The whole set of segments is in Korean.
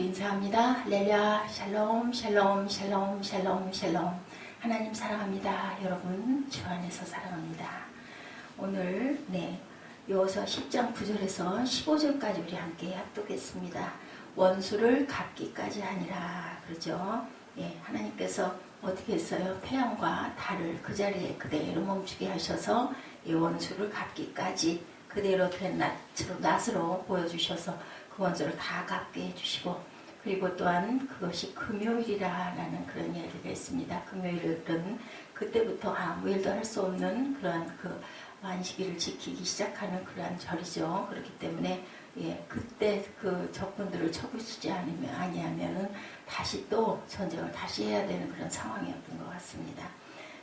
영으로 인사합니다. 할렐루야, 샬롬, 샬롬, 샬롬, 샬롬, 샬롬. 하나님 사랑합니다. 여러분 주 안에서 사랑합니다. 오늘 여호수아 10장 9절에서 15절까지 우리 함께 합독했습니다. 원수를 갚기까지 하니라. 그러죠. 하나님께서 어떻게 했어요? 태양과 달을 그 자리에 그대로 멈추게 하셔서 이 원수를 갚기까지 그대로 된 낫으로 보여주셔서 그 원수를 다 갚게 해주시고, 그리고 또한 그것이 금요일이라는 그런 이야기가 있습니다. 금요일은 그때부터 아무 일도 할 수 없는 그러한 그 안식일을 지키기 시작하는 그러한 절이죠. 그렇기 때문에 그때 그 적군들을 처부수지 아니하면은 다시 또 전쟁을 다시 해야 되는 그런 상황이었던 것 같습니다.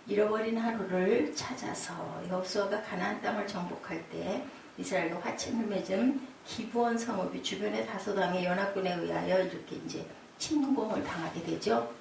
잃어버린 하루를 찾아서 여호수아가 가나안 땅을 정복할 때 이스라엘과 화친을 맺은 기브온 성읍이 주변의 다섯 왕의 연합군에 의하여 이렇게 이제 침공을 당하게 되죠.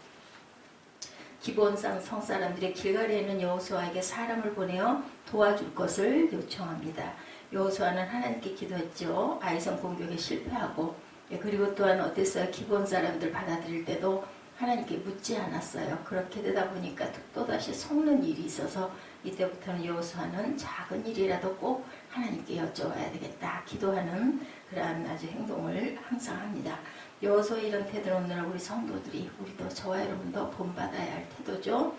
기브온 성 사람들의 길갈에 있는 여호수아에게 사람을 보내어 도와줄 것을 요청합니다. 여호수아는 하나님께 기도했죠. 아이성 공격에 실패하고, 그리고 또한 어땠어요? 기브온 사람들 받아들일 때도 하나님께 묻지 않았어요. 그렇게 되다 보니까 또다시 속는 일이 있어서 이때부터는 여호수아는 작은 일이라도 꼭 하나님께 여쭤봐야 되겠다 기도하는 그러한 아주 행동을 항상 합니다. 여호수아의 이런 태도는 오늘 우리 성도들이, 우리도 저와 여러분도 본받아야 할 태도죠.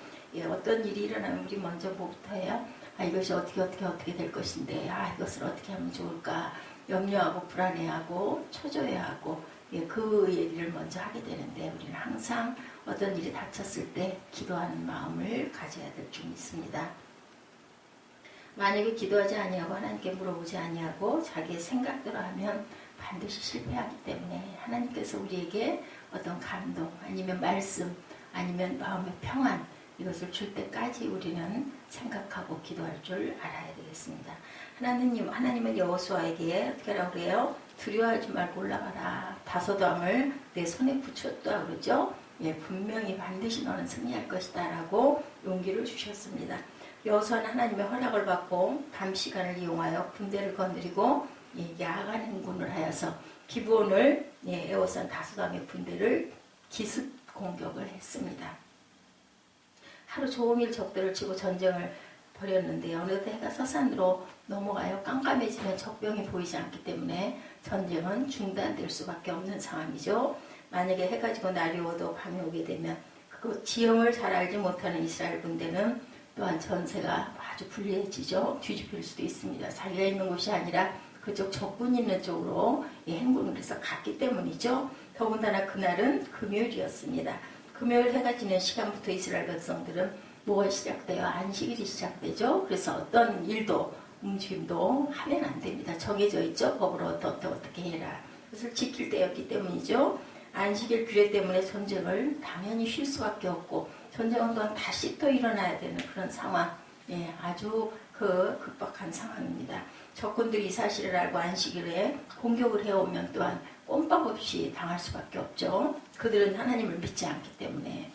어떤 일이 일어나면 우리 먼저 뭐부터 해요? 이것이 어떻게 될 것인데, 이것을 어떻게 하면 좋을까 염려하고 불안해하고 초조해하고 그 얘기를 먼저 하게 되는데, 우리는 항상 어떤 일이 닥쳤을 때 기도하는 마음을 가져야 될 줄 믿습니다. 만약에 기도하지 아니하고 하나님께 물어보지 아니하고 자기의 생각대로 하면 반드시 실패하기 때문에 하나님께서 우리에게 어떤 감동 아니면 말씀 아니면 마음의 평안 이것을 줄 때까지 우리는 생각하고 기도할 줄 알아야 되겠습니다. 하나님은 여호수아에게 어떻게 하라고 그래요? 두려워하지 말고 올라가라. 다섯 왕을 내 손에 붙였다 그러죠. 분명히 반드시 너는 승리할 것이다 라고 용기를 주셨습니다. 여호수아는 하나님의 허락을 받고 밤 시간을 이용하여 군대를 건드리고 야간 행군을 하여서 기브온을 에워싼 다섯 왕의 군대를 기습 공격을 했습니다. 하루 종일 적들을 치고 전쟁을 벌였는데 어느덧 해가 서산으로 넘어가요. 깜깜해지면 적병이 보이지 않기 때문에 전쟁은 중단될 수밖에 없는 상황이죠. 만약에 해가 지고 날이 오도 밤이 오게 되면 그 지형을 잘 알지 못하는 이스라엘 군대는 또한 전세가 아주 불리해지죠. 뒤집힐 수도 있습니다. 자기가 있는 곳이 아니라 그쪽 적군 있는 쪽으로 행군을 해서 갔기 때문이죠. 더군다나 그날은 금요일이었습니다. 금요일 해가 지는 시간부터 이스라엘 백성들은 뭐가 시작돼요? 안식일이 시작되죠. 그래서 어떤 일도 움직임도 하면 안 됩니다. 정해져 있죠. 법으로 어떻게 해라. 그것을 지킬 때였기 때문이죠. 안식일 규례 때문에 전쟁을 당연히 쉴 수밖에 없고, 전쟁은 또한 다시 또 일어나야 되는 그런 상황, 아주 급박한 상황입니다. 적군들이 이 사실을 알고 안식일에 공격을 해오면 또한 꼼박 없이 당할 수밖에 없죠. 그들은 하나님을 믿지 않기 때문에.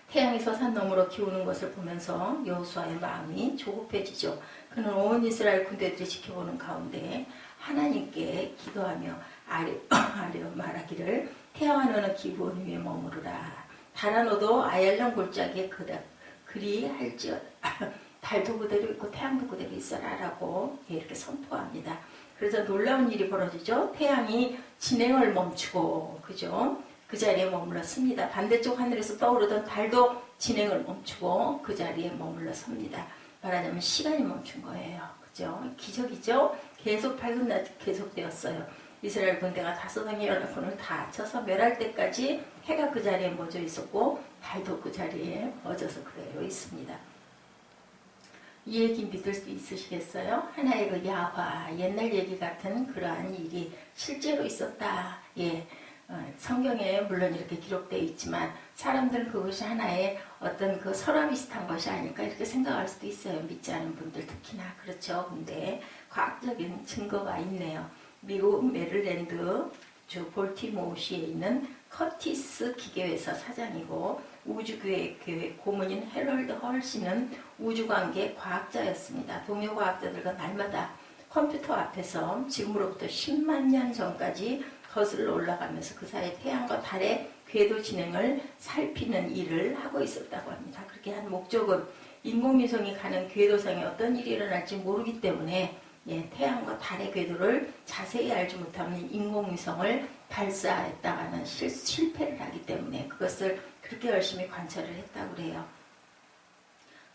태양이 서산 너머로 기우는 것을 보면서 여호수아의 마음이 조급해지죠. 그는 온 이스라엘 군대들이 지켜보는 가운데 하나님께 기도하며 아뢰어 말하기를, 태양아 너는 기브온 위에 머무르라. 달아 너도 아얄령 골짜기에 그리할지어다. 달도 그대로 있고 태양도 그대로 있어라 라고 이렇게 선포합니다. 그래서 놀라운 일이 벌어지죠. 태양이 진행을 멈추고, 그죠? 그 자리에 머물러 섭니다. 반대쪽 하늘에서 떠오르던 달도 진행을 멈추고 그 자리에 머물러 섭니다. 말하자면 시간이 멈춘 거예요. 그죠? 기적이죠? 계속 밝은 낮이 계속되었어요. 이스라엘 군대가 다섯 왕의 연합군을 다 쳐서 멸할 때까지 해가 그 자리에 멎어 있었고 달도 그 자리에 멎어서 그대로 있습니다. 이 얘기 믿을 수 있으시겠어요? 하나의 그 야화, 옛날 얘기 같은 그러한 일이 실제로 있었다. 성경에 물론 이렇게 기록되어 있지만 사람들은 그것이 하나의 어떤 그 설화 비슷한 것이 아닐까 이렇게 생각할 수도 있어요. 믿지 않은 분들 특히나. 그렇죠. 근데 과학적인 증거가 있네요. 미국 메릴랜드 주 볼티모어시에 있는 커티스 기계회사 사장이고 우주계획 고문인 해럴드 헐시는 우주관계 과학자였습니다. 동료 과학자들과 날마다 컴퓨터 앞에서 지금으로부터 10만 년 전까지 거슬러 올라가면서 그 사이에 태양과 달의 궤도 진행을 살피는 일을 하고 있었다고 합니다. 그렇게 한 목적은 인공위성이 가는 궤도상에 어떤 일이 일어날지 모르기 때문에 태양과 달의 궤도를 자세히 알지 못하면 인공위성을 발사했다가는 실패를 하기 때문에 그것을 그렇게 열심히 관찰을 했다고 그래요.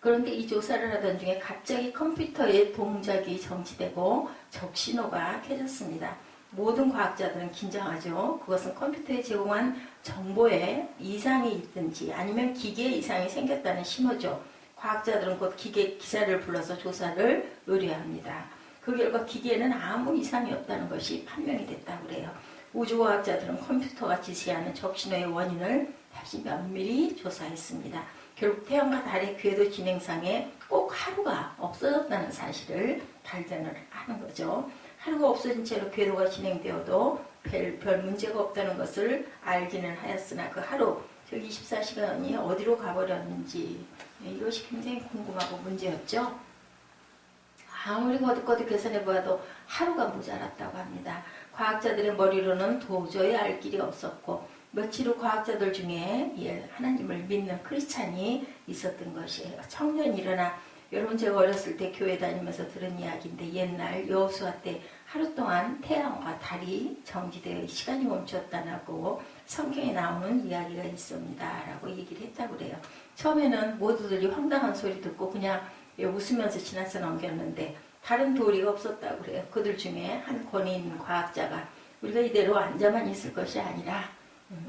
그런데 이 조사를 하던 중에 갑자기 컴퓨터의 동작이 정지되고 적신호가 켜졌습니다. 모든 과학자들은 긴장하죠. 그것은 컴퓨터에 제공한 정보에 이상이 있든지 아니면 기계에 이상이 생겼다는 신호죠. 과학자들은 곧 기계 기사를 불러서 조사를 의뢰합니다. 그 결과 기계에는 아무 이상이 없다는 것이 판명이 됐다고 그래요. 우주과학자들은 컴퓨터가 지시하는 적신호의 원인을 다시 면밀히 조사했습니다. 결국 태양과 달의 궤도 진행상에 꼭 하루가 없어졌다는 사실을 발견을 하는 거죠. 하루가 없어진 채로 궤도가 진행되어도 별 문제가 없다는 것을 알기는 하였으나 그 하루, 즉 24시간이 어디로 가버렸는지 이것이 굉장히 궁금하고 문제였죠. 아무리 거듭거듭 계산해보아도 하루가 모자랐다고 합니다. 과학자들의 머리로는 도저히 알 길이 없었고 며칠 후 과학자들 중에 하나님을 믿는 크리스찬이 있었던 것이에요. 청년이 일어나 여러분 제가 어렸을 때 교회 다니면서 들은 이야기인데 옛날 여호수아 때 하루 동안 태양과 달이 정지되어 시간이 멈췄다고 성경에 나오는 이야기가 있습니다. 라고 얘기를 했다고 그래요. 처음에는 모두들이 황당한 소리 듣고 그냥 웃으면서 지나쳐 넘겼는데 다른 도리가 없었다고 그래요. 그들 중에 한 권위인 과학자가 우리가 이대로 앉아만 있을 것이 아니라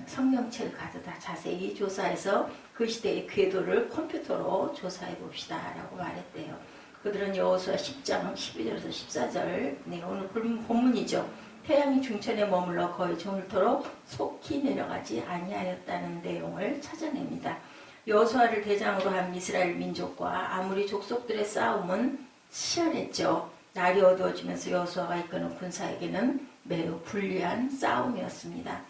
성경책을 가져다 자세히 조사해서 그 시대의 궤도를 컴퓨터로 조사해 봅시다 라고 말했대요. 그들은 여호수아 10장 12절에서 14절 오늘 본문이죠. 태양이 중천에 머물러 거의 종일토록 속히 내려가지 아니하였다는 내용을 찾아냅니다. 여호수아를 대장으로 한 이스라엘 민족과 아무리 족속들의 싸움은 치열했죠. 날이 어두워지면서 여호수아가 이끄는 군사에게는 매우 불리한 싸움이었습니다.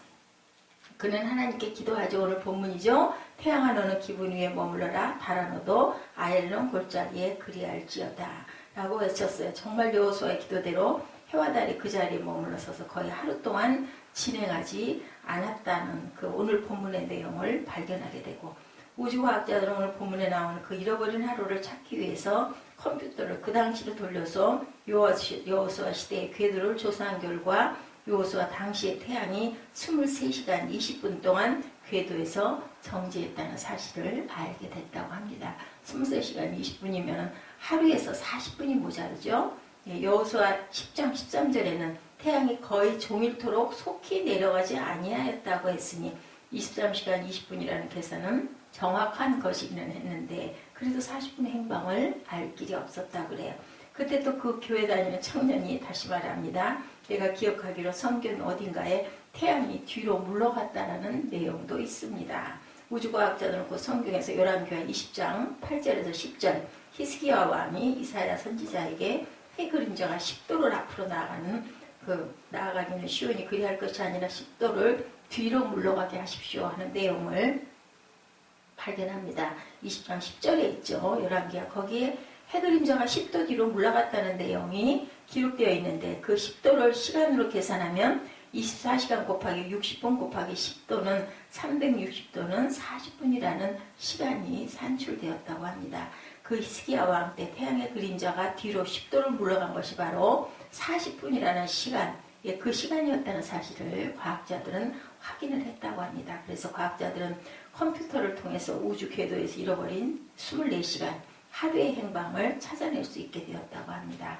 그는 하나님께 기도하죠. 오늘 본문이죠. 태양아 너는 기분 위에 머물러라. 달아 너도 아엘론 골짜기에 그리할지어다 라고 외쳤어요. 정말 여호수아의 기도대로 해와 달이 그 자리에 머물러 서서 거의 하루 동안 진행하지 않았다는 그 오늘 본문의 내용을 발견하게 되고 우주과학자들은 오늘 본문에 나오는 그 잃어버린 하루를 찾기 위해서 컴퓨터를 그 당시로 돌려서 여호수아 시대의 궤도를 조사한 결과 여호수아 당시의 태양이 23시간 20분 동안 궤도에서 정지했다는 사실을 알게 됐다고 합니다. 23시간 20분이면 하루에서 40분이 모자르죠. 여호수아 10장 13절에는 태양이 거의 종일토록 속히 내려가지 아니하였다고 했으니 23시간 20분이라는 계산은 정확한 것이기는 했는데 그래도 40분의 행방을 알 길이 없었다고 그래요. 그때 또 그 교회 다니는 청년이 다시 말합니다. 내가 기억하기로 성경 어딘가에 태양이 뒤로 물러갔다라는 내용도 있습니다. 우주과학자들은 그 성경에서 요한계시록 20장 8절에서 10절 히스기야 왕이 이사야 선지자에게 해 그림자가 10도를 앞으로 나아가기는 시온이 그리할 것이 아니라 10도를 뒤로 물러가게 하십시오 하는 내용을 발견합니다. 20장 10절에 있죠. 요한계시록 거기에 해그림자가 10도 뒤로 물러갔다는 내용이 기록되어 있는데 그 10도를 시간으로 계산하면 24시간 곱하기 60분 곱하기 10도는 360도는 40분이라는 시간이 산출되었다고 합니다. 그 히스기야 왕 때 태양의 그림자가 뒤로 10도를 물러간 것이 바로 40분이라는 시간, 그 시간이었다는 사실을 과학자들은 확인을 했다고 합니다. 그래서 과학자들은 컴퓨터를 통해서 우주 궤도에서 잃어버린 24시간 하루의 행방을 찾아낼 수 있게 되었다고 합니다.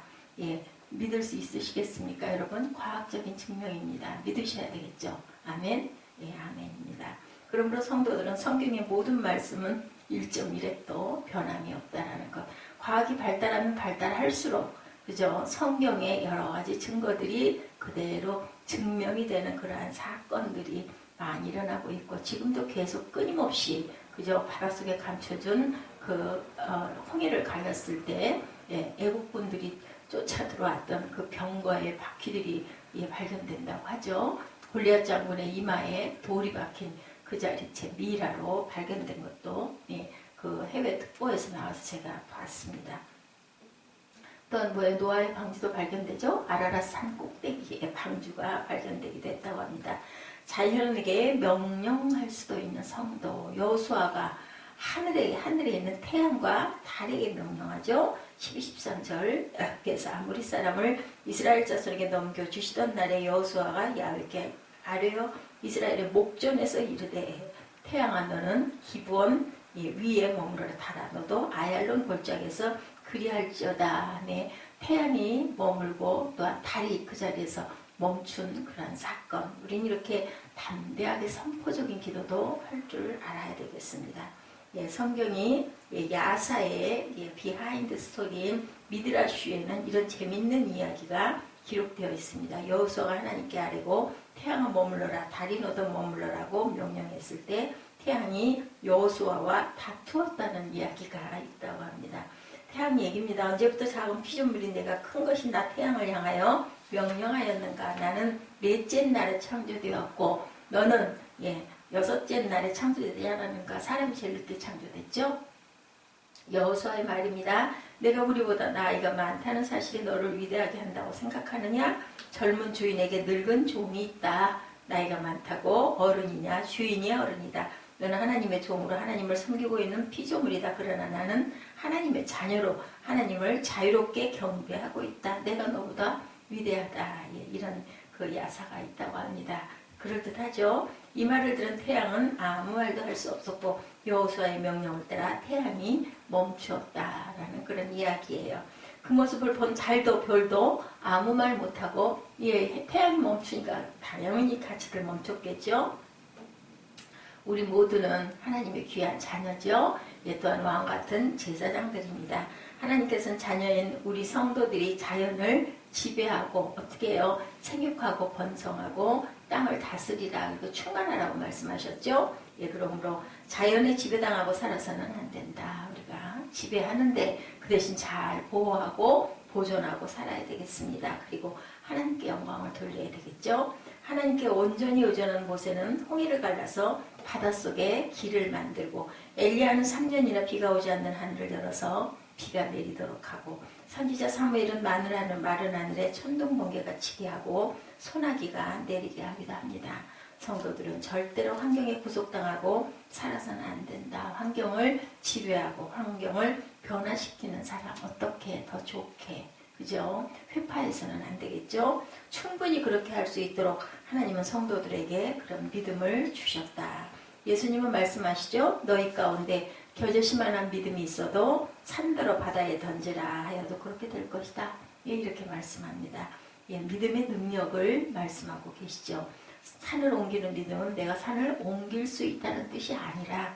믿을 수 있으시겠습니까? 여러분, 과학적인 증명입니다. 믿으셔야 되겠죠? 아멘? 아멘입니다. 그러므로 성도들은 성경의 모든 말씀은 1.1획도 변함이 없다라는 것. 과학이 발달하면 발달할수록, 그죠? 성경의 여러 가지 증거들이 그대로 증명이 되는 그러한 사건들이 많이 일어나고 있고, 지금도 계속 끊임없이, 그죠? 바닷속에 감춰준 홍해를 가렸을 때, 애국군들이 쫓아 들어왔던 그 병거의 바퀴들이 발견된다고 하죠. 골리앗 장군의 이마에 돌이 박힌 그 자리채 미라로 발견된 것도 그 해외 특보에서 나와서 제가 봤습니다. 또한 뭐에 노아의 방주도 발견되죠. 아라랏 산 꼭대기에 방주가 발견되기도 했다고 합니다. 자연에게 명령할 수도 있는 성도 여호수아가 하늘에 있는 태양과 달에게 명령하죠. 12, 13절께서 아모리 사람을 이스라엘 자손에게 넘겨주시던 날에 여호수아가 야훼께 아뢰어 이스라엘의 목전에서 이르되 태양아 너는 기브온 위에 머무르라. 달아 너도 아얄론 골짜기에서 그리할지어다. 네, 태양이 머물고 또한 달이 그 자리에서 멈춘 그러한 사건. 우린 이렇게 담대하게 선포적인 기도도 할 줄 알아야 되겠습니다. 예, 성경이 야사의 비하인드 스토리인 미드라슈에는 이런 재밌는 이야기가 기록되어 있습니다. 여호수아가 하나님께 아뢰고 태양아 머물러라 달이 너도 머물러라고 명령했을 때 태양이 여호수아와 다투었다는 이야기가 있다고 합니다. 태양 얘기입니다. 언제부터 작은 피조물인 내가 큰 것인 나 태양을 향하여 명령하였는가. 나는 넷째 날에 창조되었고 너는 여섯째 날에 창조되지 않았는가. 사람이 제일 늦게 창조됐죠. 여호수아의 말입니다. 내가 우리보다 나이가 많다는 사실이 너를 위대하게 한다고 생각하느냐. 젊은 주인에게 늙은 종이 있다. 나이가 많다고 어른이냐. 주인이야 어른이다. 너는 하나님의 종으로 하나님을 섬기고 있는 피조물이다. 그러나 나는 하나님의 자녀로 하나님을 자유롭게 경배하고 있다. 내가 너보다 위대하다. 이런 그 야사가 있다고 합니다. 그럴듯하죠. 이 말을 들은 태양은 아무 말도 할 수 없었고 여호수아의 명령을 따라 태양이 멈추었다라는 그런 이야기예요. 그 모습을 본 달도 별도 아무 말 못하고 태양이 멈추니까 당연히 같이들 멈췄겠죠. 우리 모두는 하나님의 귀한 자녀죠. 또한 왕같은 제사장들입니다. 하나님께서는 자녀인 우리 성도들이 자연을 지배하고 어떻게 해요? 생육하고 번성하고 땅을 다스리라 그리고 충만하라고 말씀하셨죠. 그러므로 자연에 지배당하고 살아서는 안 된다. 우리가 지배하는데 그 대신 잘 보호하고 보존하고 살아야 되겠습니다. 그리고 하나님께 영광을 돌려야 되겠죠. 하나님께 온전히 의존한 모세는 홍해를 갈라서 바닷속에 길을 만들고 엘리야는 3년이나 비가 오지 않는 하늘을 열어서 비가 내리도록 하고 선지자 사무엘은 마른 하늘에 천둥 번개가 치게 하고 소나기가 내리게 하기도 합니다. 성도들은 절대로 환경에 구속당하고 살아서는 안 된다. 환경을 지배하고 환경을 변화시키는 사람 어떻게 더 좋게 그죠? 회파해서는 안 되겠죠? 충분히 그렇게 할 수 있도록 하나님은 성도들에게 그런 믿음을 주셨다. 예수님은 말씀하시죠? 너희 가운데 겨자씨만한 믿음이 있어도 산더러 바다에 던지라 하여도 그렇게 될 것이다. 이렇게 말씀합니다. 믿음의 능력을 말씀하고 계시죠. 산을 옮기는 믿음은 내가 산을 옮길 수 있다는 뜻이 아니라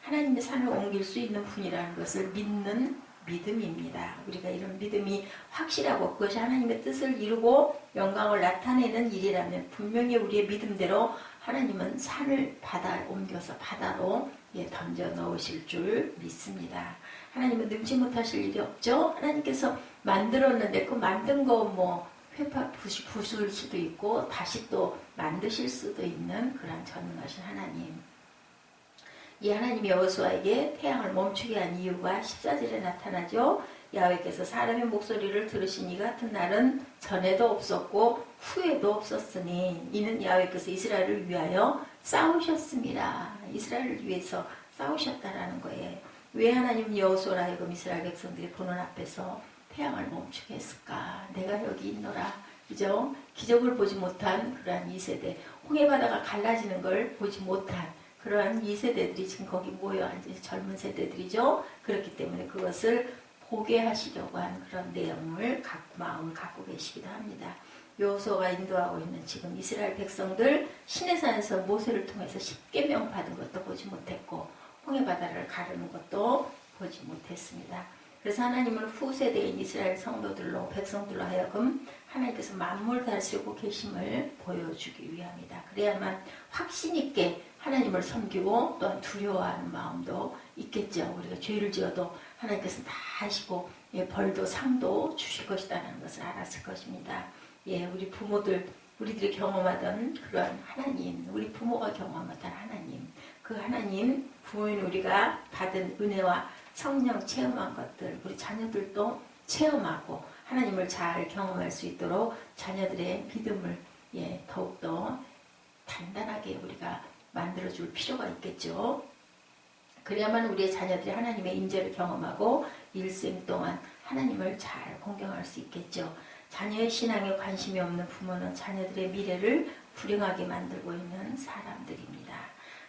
하나님의 산을 옮길 수 있는 분이라는 것을 믿는 믿음입니다. 우리가 이런 믿음이 확실하고 그것이 하나님의 뜻을 이루고 영광을 나타내는 일이라면 분명히 우리의 믿음대로 하나님은 산을 옮겨서 바다로 던져 넣으실 줄 믿습니다. 하나님은 능치 못하실 일이 없죠. 하나님께서 만들었는데 그 만든 거 회파 부술 수도 있고 다시 또 만드실 수도 있는 그런 전능하신 하나님. 이 하나님이 여호수아에게 태양을 멈추게 한 이유가 14절에 나타나죠. 야훼께서 사람의 목소리를 들으신 이 같은 날은 전에도 없었고 후에도 없었으니 이는 야훼께서 이스라엘을 위하여 싸우셨습니다. 이스라엘을 위해서 싸우셨다라는 거예요. 왜 하나님은 여호수아로 하여금 이스라엘 백성들이 보는 앞에서 태양을 멈추게 했을까? 내가 여기 있노라. 그죠? 기적을 보지 못한 그러한 2세대 홍해바다가 갈라지는 걸 보지 못한 그러한 2세대들이 지금 거기 모여 앉은 젊은 세대들이죠. 그렇기 때문에 그것을 보게 하시려고 한 그런 내용을 마음을 갖고 계시기도 합니다. 여호수아가 인도하고 있는 지금 이스라엘 백성들 시내산에서 모세를 통해서 십계명 받은 것도 보지 못했고 홍해바다를 가르는 것도 보지 못했습니다. 그래서 하나님은 후세대인 이스라엘 성도들로 백성들로 하여금 하나님께서 만물 다스리고 계심을 보여주기 위함이다. 그래야만 확신 있게 하나님을 섬기고 또한 두려워하는 마음도 있겠죠. 우리가 죄를 지어도 하나님께서 다 하시고 벌도 상도 주실 것이라는 것을 알았을 것입니다. 우리 부모들 우리들이 경험하던 그런 하나님, 우리 부모가 경험하던 하나님, 그 하나님 부모인 우리가 받은 은혜와 성령 체험한 것들 우리 자녀들도 체험하고 하나님을 잘 경험할 수 있도록 자녀들의 믿음을 더욱더 단단하게 우리가 만들어줄 필요가 있겠죠. 그래야만 우리의 자녀들이 하나님의 임재를 경험하고 일생 동안 하나님을 잘 공경할 수 있겠죠. 자녀의 신앙에 관심이 없는 부모는 자녀들의 미래를 불행하게 만들고 있는 사람들입니다.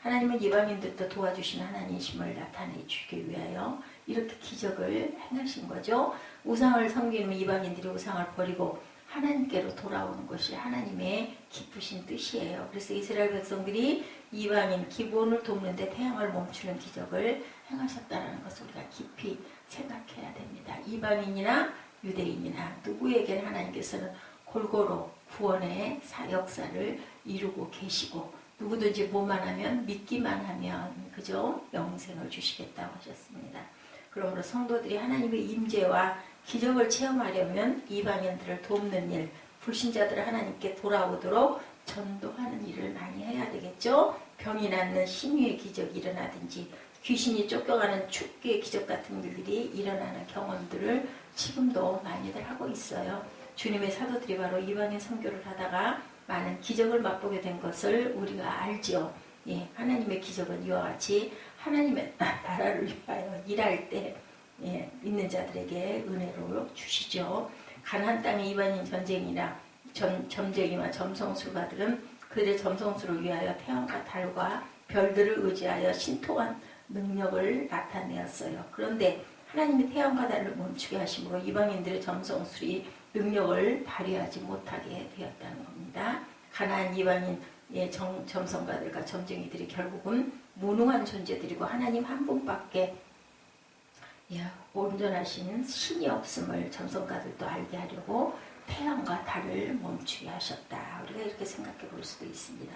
하나님은 이방인들도 도와주신 하나님이심을 나타내 주기 위하여 이렇게 기적을 행하신 거죠. 우상을 섬기는 이방인들이 우상을 버리고 하나님께로 돌아오는 것이 하나님의 기쁘신 뜻이에요. 그래서 이스라엘 백성들이 이방인 기브온을 돕는데 태양을 멈추는 기적을 행하셨다는 것을 우리가 깊이 생각해야 됩니다. 이방인이나 유대인이나 누구에게는 하나님께서는 골고루 구원의 역사를 이루고 계시고 누구든지 뭐만 하면 믿기만 하면 그죠? 영생을 주시겠다고 하셨습니다. 그러므로 성도들이 하나님의 임재와 기적을 체험하려면 이방인들을 돕는 일, 불신자들을 하나님께 돌아오도록 전도하는 일을 많이 해야 되겠죠. 병이 낫는 신유의 기적이 일어나든지 귀신이 쫓겨가는 축기의 기적 같은 일들이 일어나는 경험들을 지금도 많이들 하고 있어요. 주님의 사도들이 바로 이방인 선교를 하다가 많은 기적을 맛보게 된 것을 우리가 알죠. 하나님의 기적은 이와 같이 하나님의 나라를 위하여 일할 때 있는 자들에게 은혜로 주시죠. 가나안 땅의 이방인 전쟁이나 점쟁이와 점성술가들은 그들의 점성술을 위하여 태양과 달과 별들을 의지하여 신통한 능력을 나타내었어요. 그런데 하나님이 태양과 달을 멈추게 하심으로 이방인들의 점성술이 능력을 발휘하지 못하게 되었다는 겁니다. 가나안 이방인 점성가들과 점쟁이들이 결국은 무능한 존재들이고 하나님 한 분밖에 온전하신 신이 없음을 점성가들도 알게 하려고 태양과 달을 멈추게 하셨다. 우리가 이렇게 생각해 볼 수도 있습니다.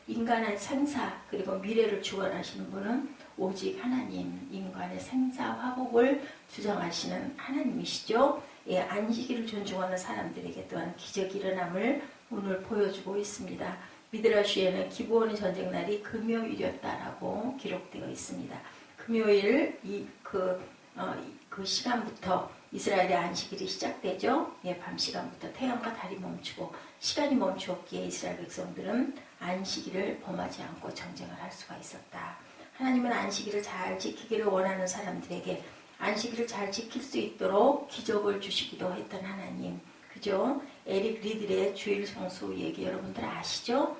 인간의 생사 그리고 미래를 주관하시는 분은 오직 하나님, 인간의 생사 화복을 주장하시는 하나님이시죠. 안식일을 존중하는 사람들에게 또한 기적이 일어남을 오늘 보여주고 있습니다. 미드라시에는 기브온의 전쟁 날이 금요일이었다라고 기록되어 있습니다. 금요일 그 시간부터 이스라엘의 안식일이 시작되죠. 밤 시간부터 태양과 달이 멈추고 시간이 멈추었기에 이스라엘 백성들은 안식일을 범하지 않고 전쟁을 할 수가 있었다. 하나님은 안식일을 잘 지키기를 원하는 사람들에게 안식일을 잘 지킬 수 있도록 기적을 주시기도 했던 하나님. 그죠? 에릭 리들의 주일 성수 얘기 여러분들 아시죠?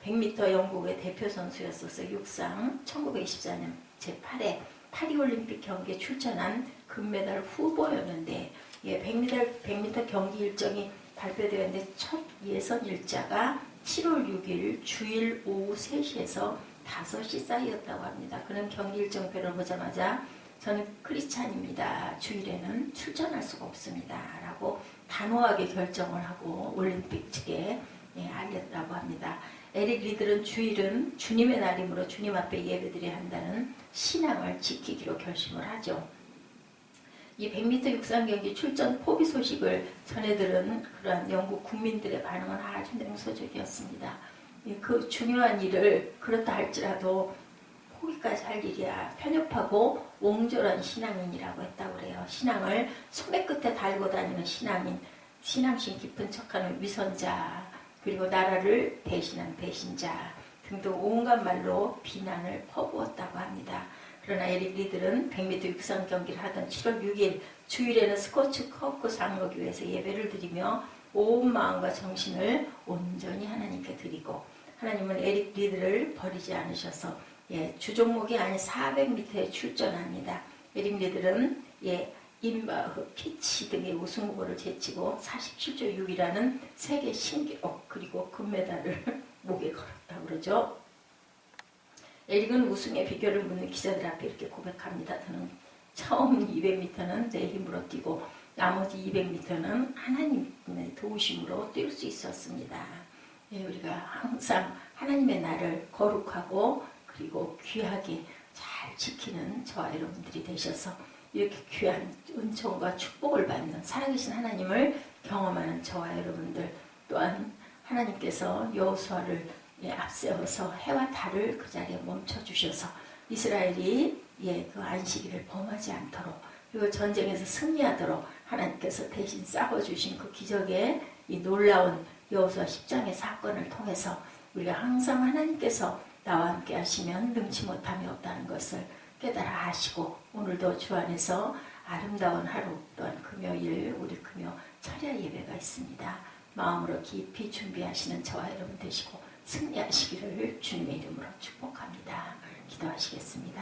100m 영국의 대표 선수였어서 육상 1924년 제8회 파리올림픽 경기에 출전한 금메달 후보였는데 100m 경기 일정이 발표되었는데 첫 예선 일자가 7월 6일 주일 오후 3시에서 5시 사이였다고 합니다. 그는 경기 일정표를 보자마자 저는 크리스찬입니다. 주일에는 출전할 수가 없습니다. 라고 단호하게 결정을 하고 올림픽 측에 알렸다고 합니다. 에릭 리들은 주일은 주님의 날이므로 주님 앞에 예배드려야 한다는 신앙을 지키기로 결심을 하죠. 이 100m 육상 경기 출전 포기 소식을 전해들은 그러한 영국 국민들의 반응은 아주 냉소적이었습니다. 그 중요한 일을 그렇다 할지라도 포기까지 할 일이야 편협하고 옹졸한 신앙인이라고 했다고 그래요. 신앙을 소매 끝에 달고 다니는 신앙인, 신앙심 깊은 척하는 위선자, 그리고 나라를 배신한 배신자 등등 온갖 말로 비난을 퍼부었다고 합니다. 그러나 에릭 리들은 100m 육상 경기를 하던 7월 6일 주일에는 스코츠 커크 장로교회에서 예배를 드리며 온 마음과 정신을 온전히 하나님께 드리고 하나님은 에릭 리들을 버리지 않으셔서 주종목이 아닌 400m에 출전합니다. 에릭 리들은 인바흐, 피치 등의 우승 후보를 제치고 47조 6이라는 세계 신기록 그리고 금메달을 목에 걸었다고 그러죠. 에릭은 우승의 비결을 묻는 기자들 앞에 이렇게 고백합니다. 저는 처음 200m는 내 힘으로 뛰고 나머지 200m는 하나님의 도우심으로 뛸 수 있었습니다. 우리가 항상 하나님의 날을 거룩하고 그리고 귀하게 잘 지키는 저와 여러분들이 되셔서 이렇게 귀한 은총과 축복을 받는 살아계신 하나님을 경험하는 저와 여러분들 또한 하나님께서 여호수아를 앞세워서 해와 달을 그 자리에 멈춰주셔서 이스라엘이 그 안식일을 범하지 않도록 그리고 전쟁에서 승리하도록 하나님께서 대신 싸워주신 그 기적의 이 놀라운 여호수아 10장의 사건을 통해서 우리가 항상 하나님께서 나와 함께 하시면 능치 못함이 없다는 것을 깨달아 아시고 오늘도 주 안에서 아름다운 하루 또한 금요일 우리 금요 철야 예배가 있습니다. 마음으로 깊이 준비하시는 저와 여러분 되시고 승리하시기를 주님의 이름으로 축복합니다. 기도하시겠습니다.